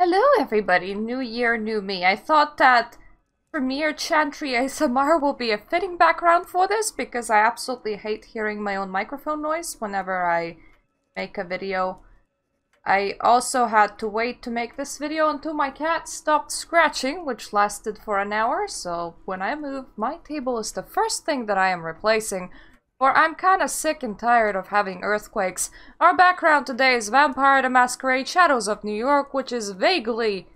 Hello everybody, new year, new me. I thought that Premiere Chantry ASMR will be a fitting background for this because I absolutely hate hearing my own microphone noise whenever I make a video. I also had to wait to make this video until my cat stopped scratching, which lasted for an hour, so when I move, my table is the first thing that I am replacing. For I'm kinda sick and tired of having earthquakes. Our background today is Vampire the Masquerade Shadows of New York, which is vaguely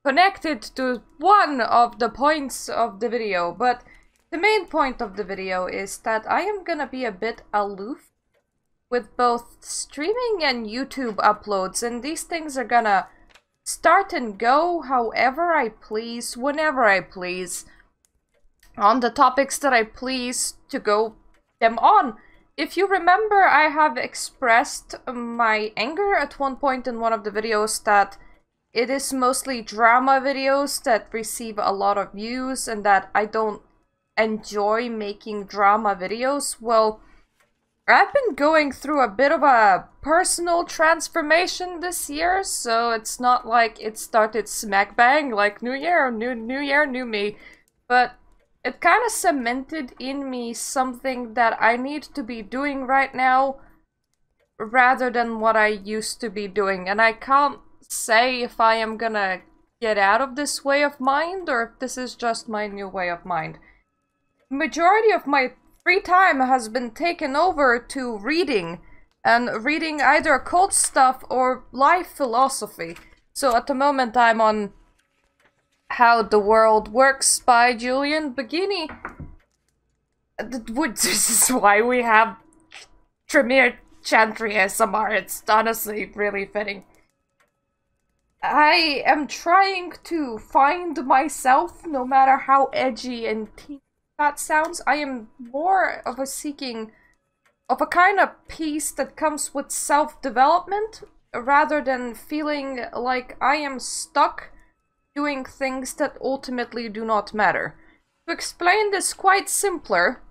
connected to one of the points of the video, but the main point of the video is that I am gonna be a bit aloof with both streaming and YouTube uploads, and these things are gonna start and go however I please, whenever I please, on the topics that I please to go them on. If you remember, I have expressed my anger at one point in one of the videos that it is mostly drama videos that receive a lot of views and that I don't enjoy making drama videos. Well, I've been going through a bit of a personal transformation this year, so it's not like it started smack bang like new year, new me, but it kind of cemented in me something that I need to be doing right now rather than what I used to be doing. And I can't say if I am gonna get out of this way of mind or if this is just my new way of mind. Majority of my free time has been taken over to reading, and reading either occult stuff or life philosophy. So at the moment I'm on How the World Works by Julian Baggini. This is why we have Premiere Chantry ASMR. It's honestly really fitting. I am trying to find myself, no matter how edgy and teen that sounds. I am more of a seeking of a kind of peace that comes with self-development, rather than feeling like I am stuck doing things that ultimately do not matter. To explain this quite simpler,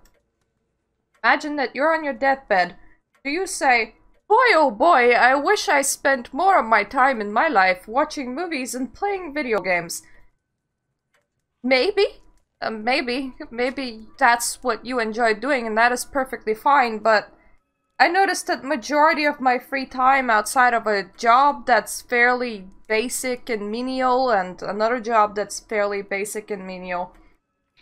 imagine that you're on your deathbed. Do you say, boy oh boy, I wish I spent more of my time in my life watching movies and playing video games? Maybe. Maybe that's what you enjoy doing, and that is perfectly fine, but I noticed that majority of my free time outside of a job that's fairly basic and menial and another job that's fairly basic and menial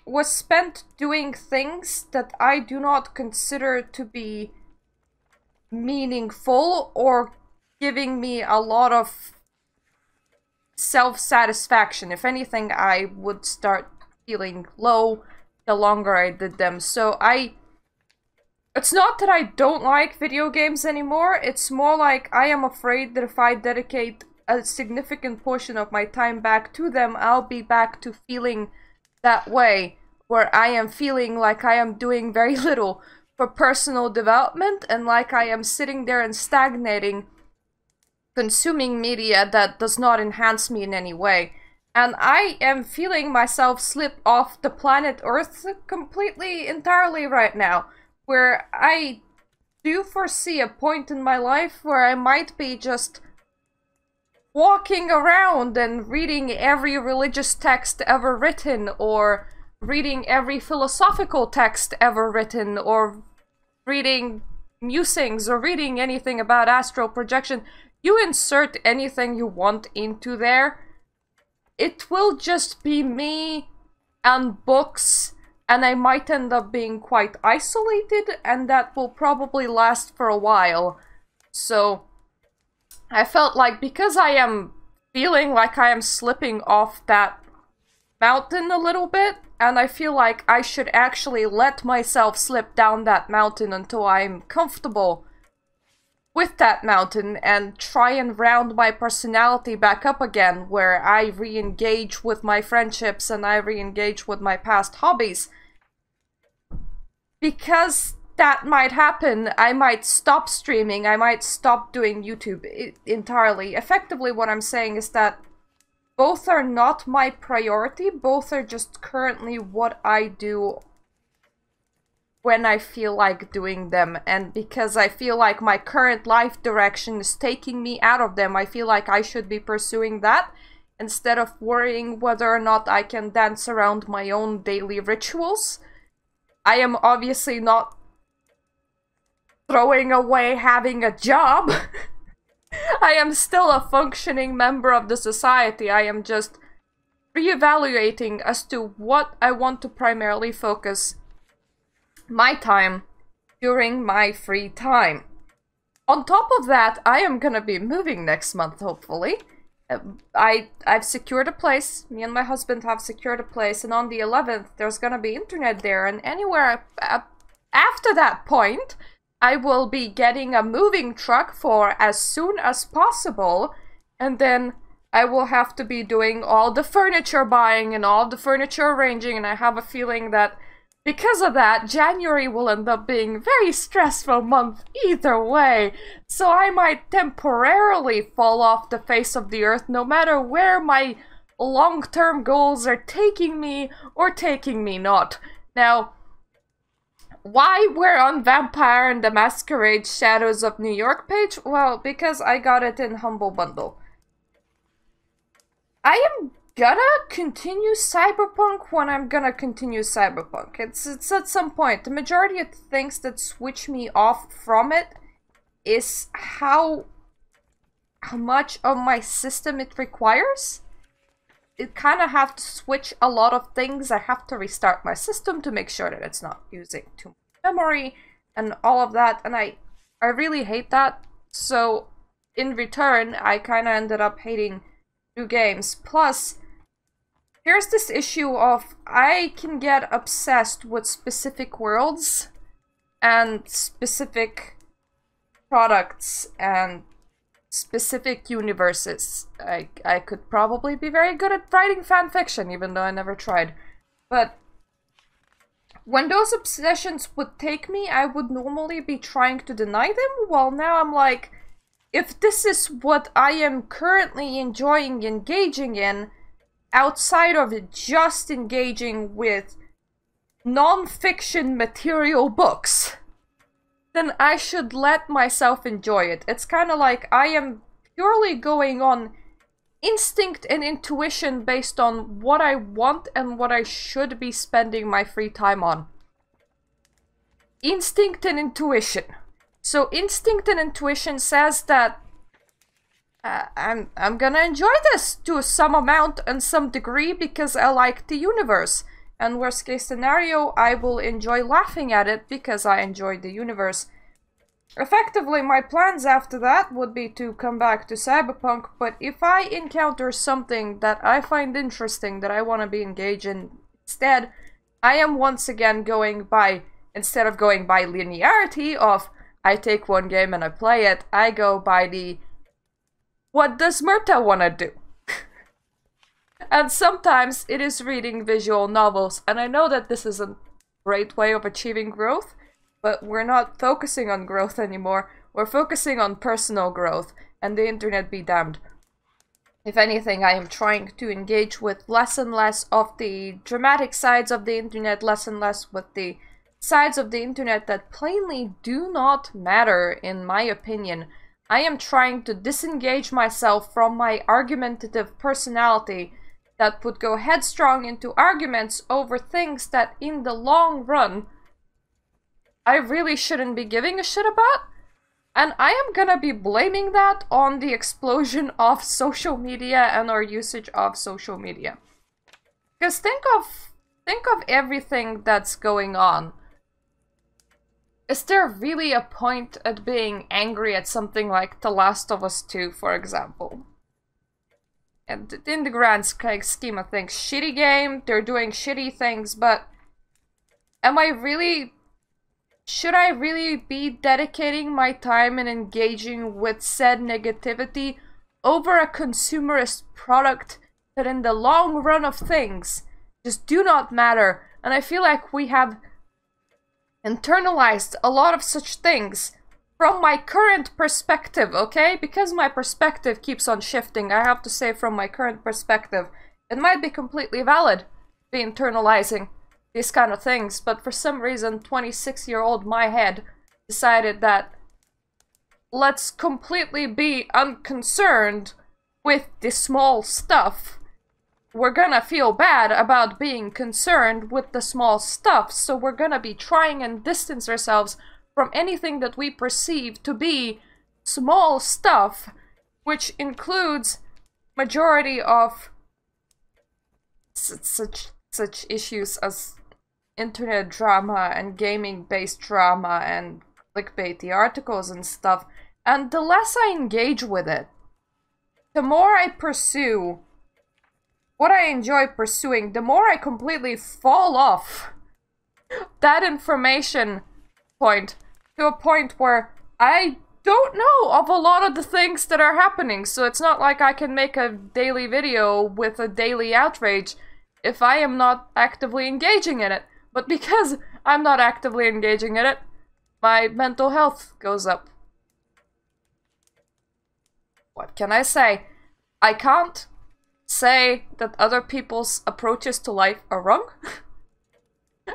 was spent doing things that I do not consider to be meaningful or giving me a lot of self-satisfaction. If anything, I would start feeling low the longer I did them. So it's not that I don't like video games anymore, it's more like I am afraid that if I dedicate a significant portion of my time back to them, I'll be back to feeling that way, where I am feeling like I am doing very little for personal development and like I am sitting there and stagnating, consuming media that does not enhance me in any way. And I am feeling myself slip off the planet Earth completely, entirely right now, where I do foresee a point in my life where I might be just walking around and reading every religious text ever written, or reading every philosophical text ever written, or reading musings, or reading anything about astral projection. You insert anything you want into there, it will just be me and books, and I might end up being quite isolated, and that will probably last for a while. So I felt like, because I am feeling like I am slipping off that mountain a little bit, and I feel like I should actually let myself slip down that mountain until I'm comfortable with that mountain and try and round my personality back up again, where I re-engage with my friendships and I re-engage with my past hobbies. Because that might happen, I might stop streaming, I might stop doing YouTube entirely. Effectively, what I'm saying is that both are not my priority, both are just currently what I do when I feel like doing them, and because I feel like my current life direction is taking me out of them, I feel like I should be pursuing that instead of worrying whether or not I can dance around my own daily rituals. I am obviously not throwing away having a job. I am still a functioning member of the society. I am just reevaluating as to what I want to primarily focus my time during my free time. On top of that, I am gonna be moving next month, hopefully. I've secured a place. Me and my husband have secured a place, and on the 11th there's gonna be internet there, and anywhere after that point I will be getting a moving truck for as soon as possible, and then I will have to be doing all the furniture buying and all the furniture arranging, and I have a feeling that because of that, January will end up being a very stressful month either way, so I might temporarily fall off the face of the earth no matter where my long-term goals are taking me or taking me not. Now, why we're on Vampire and the Masquerade Shadows of New York page? Well, because I got it in Humble Bundle. I am gonna continue Cyberpunk when I'm gonna continue Cyberpunk. It's at some point. The majority of the things that switch me off from it is how much of my system it requires. It kind of have to switch a lot of things. I have to restart my system to make sure that it's not using too much memory and all of that, and I really hate that. So in return, I kind of ended up hating new games. Plus, here's this issue of I can get obsessed with specific worlds and specific products and specific universes. I could probably be very good at writing fan fiction, even though I never tried. But when those obsessions would take me, I would normally be trying to deny them. Well, now I'm like, if this is what I am currently enjoying engaging in, outside of just engaging with non-fiction material books, then I should let myself enjoy it. It's kind of like I am purely going on instinct and intuition based on what I want and what I should be spending my free time on. Instinct and intuition. So instinct and intuition says that I'm gonna enjoy this to some amount and some degree because I like the universe. And worst case scenario, I will enjoy laughing at it because I enjoy the universe. Effectively, my plans after that would be to come back to Cyberpunk, but if I encounter something that I find interesting that I want to be engaged in instead, I am once again going by, instead of going by linearity of I take one game and I play it, I go by the what does Mirta want to do? And sometimes it is reading visual novels, and I know that this is a great way of achieving growth, but we're not focusing on growth anymore. We're focusing on personal growth, and the internet be damned. If anything, I am trying to engage with less and less of the dramatic sides of the internet, less and less with the sides of the internet that plainly do not matter, in my opinion. I am trying to disengage myself from my argumentative personality that would go headstrong into arguments over things that in the long run I really shouldn't be giving a shit about. And I am gonna be blaming that on the explosion of social media and our usage of social media. Because think of everything that's going on. Is there really a point at being angry at something like The Last of Us 2, for example? And in the grand scheme of things, shitty game, they're doing shitty things, but should I really be dedicating my time and engaging with said negativity over a consumerist product that in the long run of things just do not matter? And I feel like we have internalized a lot of such things from my current perspective, okay? Because my perspective keeps on shifting, I have to say from my current perspective, it might be completely valid, be internalizing these kind of things, but for some reason 26-year-old my head decided that let's completely be unconcerned with the small stuff. We're gonna feel bad about being concerned with the small stuff, so we're gonna be trying and distance ourselves from anything that we perceive to be small stuff, which includes majority of such issues as internet drama and gaming-based drama and clickbaity articles and stuff. And the less I engage with it, the more I pursue what I enjoy pursuing, the more I completely fall off that information point to a point where I don't know of a lot of the things that are happening. So it's not like I can make a daily video with a daily outrage if I am not actively engaging in it. But because I'm not actively engaging in it, my mental health goes up. What can I say? I can't say that other people's approaches to life are wrong.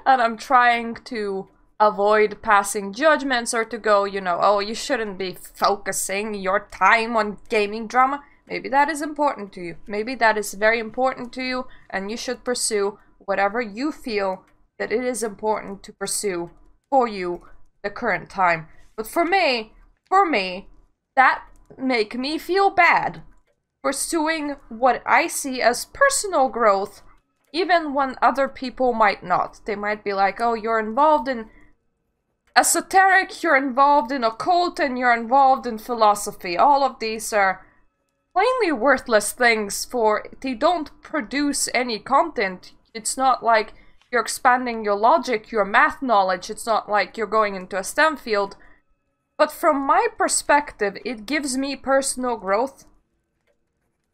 And I'm trying to avoid passing judgments or to go, you know, oh, you shouldn't be focusing your time on gaming drama. Maybe that is important to you. Maybe that is very important to you, and you should pursue whatever you feel that it is important to pursue for you the current time. But for me, that make me feel bad pursuing what I see as personal growth, even when other people might not. They might be like, oh, you're involved in esoteric, you're involved in occult, and you're involved in philosophy. All of these are plainly worthless things, for they don't produce any content. It's not like you're expanding your logic, your math knowledge. It's not like you're going into a STEM field. But from my perspective, it gives me personal growth.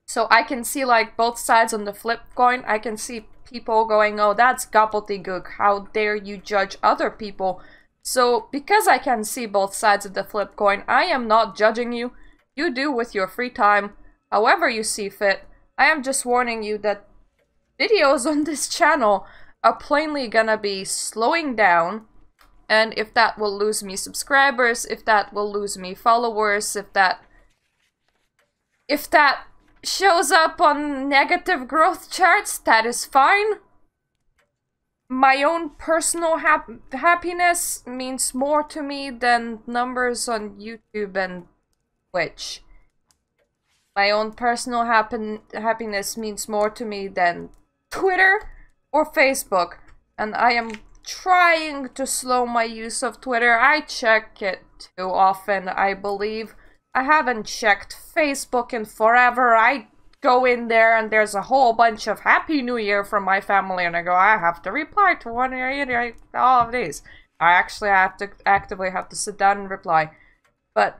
So I can see like both sides on the flip coin. I can see people going, oh, that's gobbledygook. How dare you judge other people? So because I can see both sides of the flip coin, I am not judging you. You do with your free time, however you see fit. I am just warning you that videos on this channel are plainly gonna be slowing down. And if that will lose me subscribers, if that will lose me followers, if that shows up on negative growth charts, that is fine. My own personal happiness means more to me than numbers on YouTube and Twitch. My own personal happiness means more to me than Twitter or Facebook. And I am trying to slow my use of Twitter. I check it too often, I believe. I haven't checked Facebook in forever. I go in there and there's a whole bunch of Happy New Year from my family, and I go, I have to reply to one or all of these. I actually have to actively have to sit down and reply. But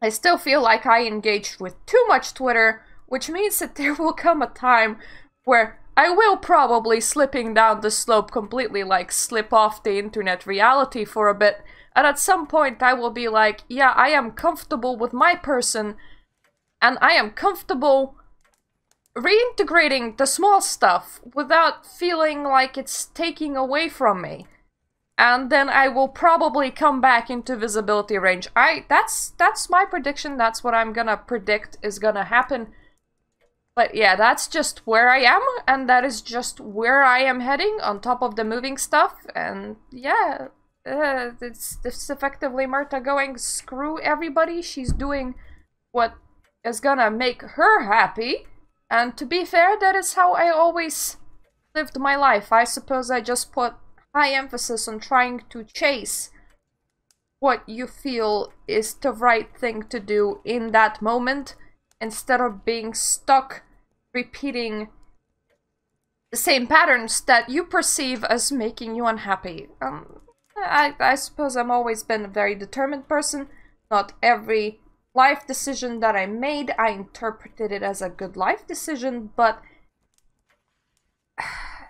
I still feel like I engaged with too much Twitter, which means that there will come a time where I will probably slipping down the slope completely, like slip off the internet reality for a bit. And at some point I will be like, yeah, I am comfortable with my person, and I am comfortable reintegrating the small stuff without feeling like it's taking away from me. And then I will probably come back into visibility range. That's my prediction. That's what I'm gonna predict is gonna happen. But yeah, that's just where I am, and that is just where I am heading on top of the moving stuff. And yeah, it's effectively Mirta going, screw everybody. She's doing what is gonna make her happy. And to be fair, that is how I always lived my life. I suppose I just put high emphasis on trying to chase what you feel is the right thing to do in that moment, instead of being stuck repeating the same patterns that you perceive as making you unhappy. I suppose I've always been a very determined person. Not every life decision that I made, I interpreted it as a good life decision, but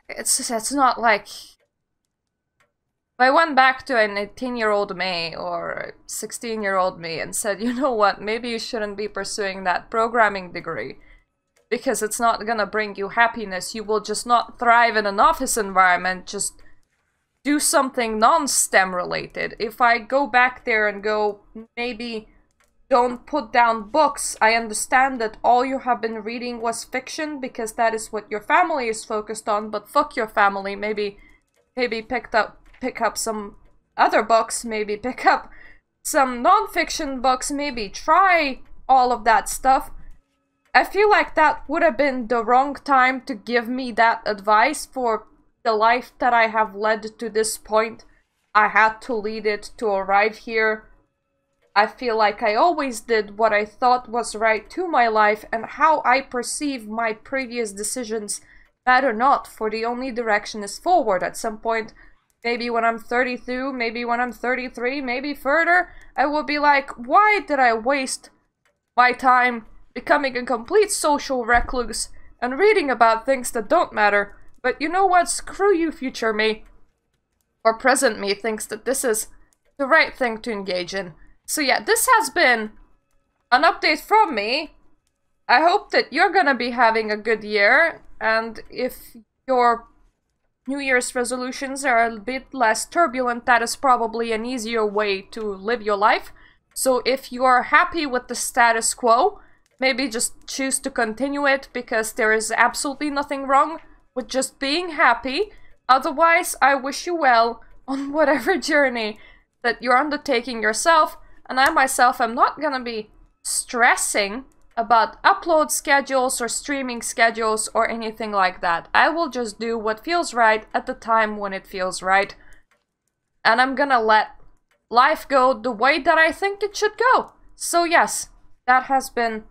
it's not like if I went back to an 18-year-old me or 16-year-old me and said, you know what, maybe you shouldn't be pursuing that programming degree. because it's not gonna bring you happiness. You will just not thrive in an office environment. Just do something non-STEM related. If I go back there and go, maybe don't put down books. I understand that all you have been reading was fiction because that is what your family is focused on, but fuck your family. Maybe pick up some other books, maybe pick up some non-fiction books, maybe try all of that stuff. I feel like that would have been the wrong time to give me that advice for the life that I have led to this point. I had to lead it to arrive here. I feel like I always did what I thought was right to my life, and how I perceive my previous decisions matter not, for the only direction is forward. At some point, maybe when I'm 32, maybe when I'm 33, maybe further, I will be like, why did I waste my time becoming a complete social recluse and reading about things that don't matter? But you know what? Screw you, future me. Or present me thinks that this is the right thing to engage in. So yeah, this has been an update from me. I hope that you're gonna be having a good year, and if your New Year's resolutions are a bit less turbulent, that is probably an easier way to live your life. So if you are happy with the status quo, maybe just choose to continue it, because there is absolutely nothing wrong with just being happy. Otherwise, I wish you well on whatever journey that you're undertaking yourself. And I myself am not gonna be stressing about upload schedules or streaming schedules or anything like that. I will just do what feels right at the time when it feels right. And I'm gonna let life go the way that I think it should go. So yes, that has been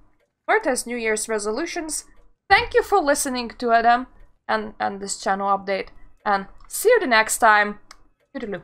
Mirta's New Year's resolutions. Thank you for listening to them and this channel update. And see you the next time. Toodaloo.